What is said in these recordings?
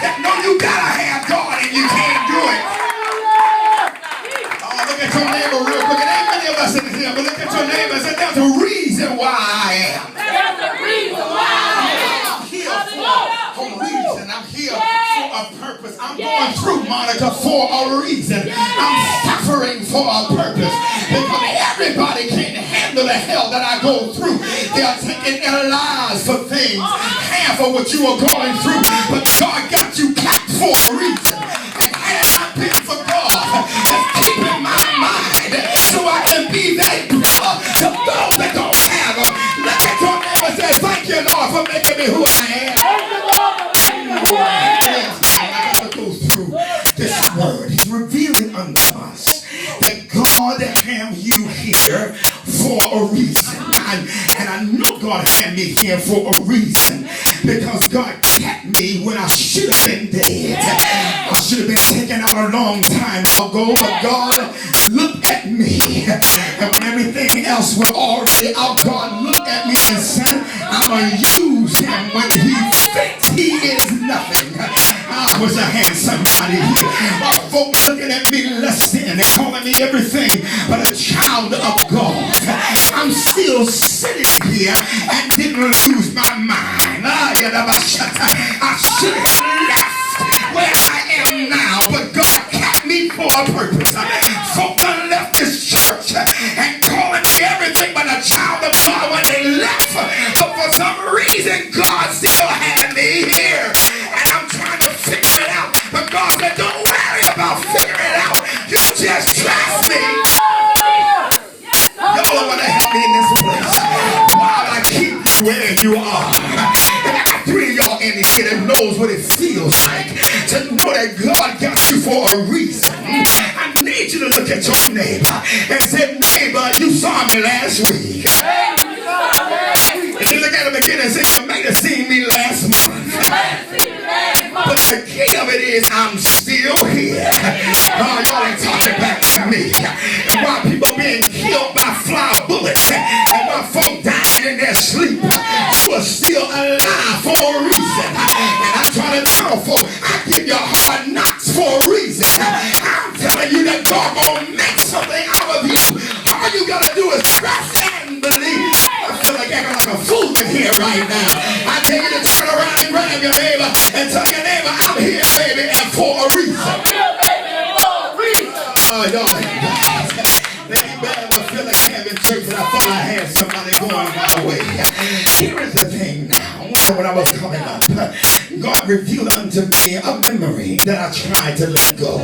that know you gotta have God and you can't do it. Oh, look at your neighbor real quick. It ain't many of us in here, but look at your neighbor and say, there's a reason why I am. There's a reason why I am. I'm here for a reason. I'm here for a purpose. I'm going through, Monica, for a reason. I'm suffering for a purpose. Because everybody can't handle the hell that I go through. They are taking their lives for things, half of what you are going through. But God got you capped for a reason. And had it not been for God, just keeping my mind so I can be that pillar to those that don't have them. Look at your neighbor and say, thank you, Lord, for making me who I am. Thank you, Lord, for making me who I am. Yes, I got to go through this word. He's revealing unto us that God have you here for a reason. And I know God had me here for a reason, because God kept me when I should have been dead. I should have been taken out a long time ago, but God looked at me, and when everything else was already out, God looked at me and said, I'm going to use him when he thinks he is nothing. I wish I had somebody here. While folks looking at me less than and calling me everything but a child of God, I'm still sitting here and didn't lose my mind. I should have left where I am now, but God kept me for a purpose. Folk done left this church and calling me everything but a child of God when they left, but for some reason God still had me here, and I'm trying to figure it out. But God said, don't worry about figuring it out, you just trust me. Y'all want to help me in this place while I keep you where you are. And I got 3 of y'all in here that knows what it feels like to know that God got you for a reason. I need you to look at your neighbor and say, neighbor, you saw me last week. And you look at him again and say, you may have seen me last month. But the key of it is I'm still here. Oh, y'all ain't talking back to me. And while people being killed by fly bullets, and while folk dying in their sleep, you are still alive for a reason. And I'm trying to tell folk, I give you hard knocks for a reason. I'm telling you that God gonna make something out of you. All you gotta do is trust and believe. I feel like acting like a fool in here right now. I tell you to turn around and grab your neighbor and tell your neighbor, I'm here, baby, and for a reason. I'm here, baby, and for a reason. Y'all ain't guys. Amen. I feel like having church, but I thought I had somebody going my way. Here is the thing now. When I was coming up, God revealed unto me a memory that I tried to let go.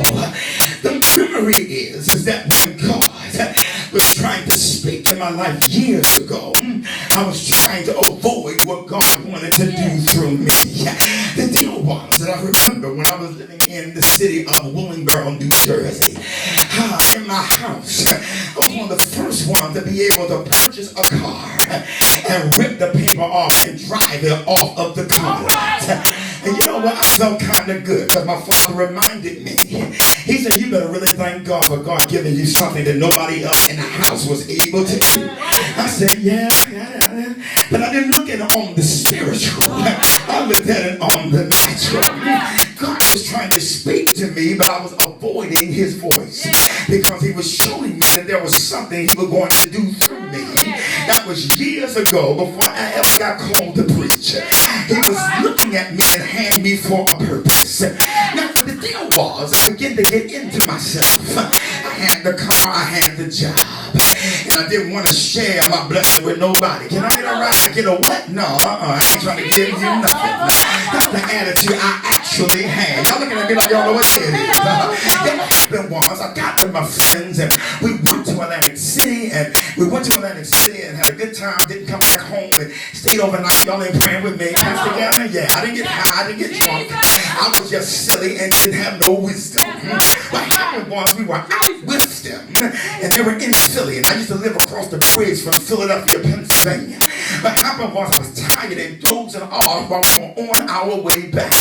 The memory is that when God was trying to speak in my life years ago, I was trying to avoid what God wanted to do through me. The deal was that I remember when I was living in the city of Willingboro, New Jersey. In my house, I was one of the first ones to be able to purchase a car and rip the paper off and drive it off of the car lot. And you know what? I felt kind of good because my father reminded me. He said, you better really thank God for God giving you something that nobody else in the house was able to do. I said, yeah. But I didn't look at it on the spiritual. I looked at it on the natural. God was trying to speak to me, but I was avoiding his voice because he was showing me that there was something he was going to do through me. That was years ago before I ever got called to preach. He was looking at me and had me for a purpose. Now, the deal was, I began to get into myself. I had the car, I had the job, and I didn't want to share my blessing with nobody. Can I get a ride? Get a what? No, I ain't trying to give you nothing. That's the attitude I actually had. Y'all looking at me like y'all know what it is. What happened was, I got with my friends and we went to Atlantic City, and had a good time. Didn't come back home and stayed overnight. Y'all ain't praying with me. Pastor Gatling? Yeah, I didn't get high, I didn't get drunk. I was just silly and didn't have no wisdom. What happened was, we were out with them, and they were in Philly, and I used to live across the bridge from Philadelphia, Pennsylvania. What happened was, I was tired and dozing off while we were on our way back.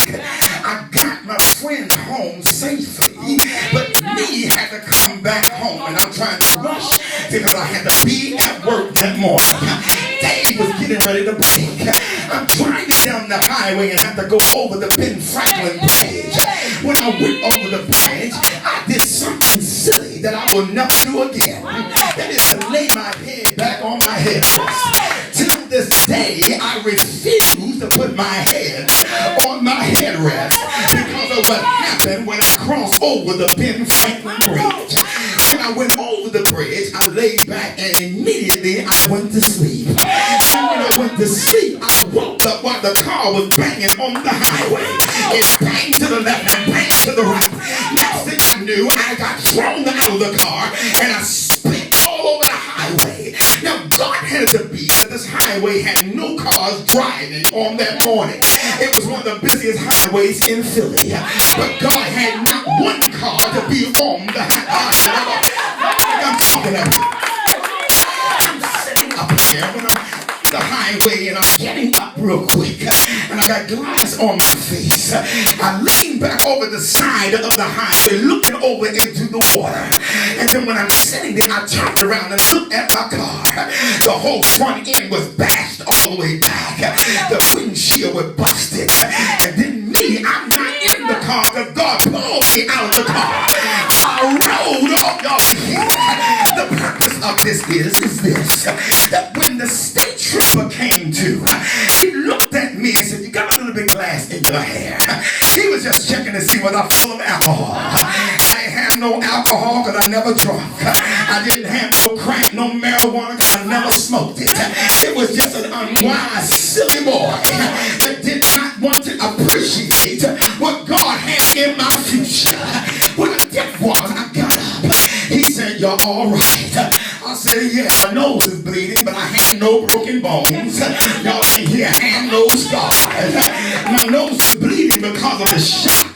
I got my friends home safely, but me had to come back home, and I'm trying to rush because I had to be at work that morning. Dave was getting ready to break. I'm trying to get down the highway. highway and had to go over the Ben Franklin Bridge. When I went over the bridge, I did something silly that I will never do again. That is to lay my head back on my headrest. Till this day, I refuse to put my head on my headrest because of what happened when I crossed over the Ben Franklin Bridge. When I went over the bridge, I laid back and immediately I went to sleep. And when I went to sleep, I woke up while the car was banging on the highway. It banged to the left and banged to the right. Next thing I knew, I got thrown out of the car and I spit all over the highway. Now, God had it to be that this highway had no cars driving on that morning. It was one of the busiest highways in Philly. But God had not one car to be on the highway. I'm talking about it. I'm sitting up here when I'm the highway and I'm getting up real quick and I got glass on my face. I lean back over the side of the highway looking over into the water, and then when I'm sitting there I turned around and looked at my car. The whole front end was bashed all the way back. The windshield was busted, and then me, I'm not in the car because God pulled me out of the car. I rode off, y'all here. The purpose of this is this, that when the state trooper came to, he looked at me and said, you got a little bit glass in your hair. He was just checking to see whether I'm full of alcohol. I ain't have no alcohol because I never drunk. I didn't have no crack, no marijuana because I never smoked it. It was just an unwise, silly boy that did not want to appreciate what God had in my future. What I did was I got up. He said, you're all right. I said, yeah, my nose is bleeding, but I had no broken bones. Y'all ain't here, had no scars. My nose is bleeding because of the shock.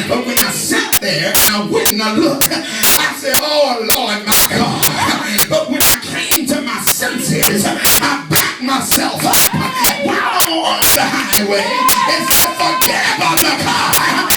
But when I sat there and I went and I looked, I said, oh Lord, my God. But when I came to my senses, I backed myself up while I'm on the highway and said, forget about the car.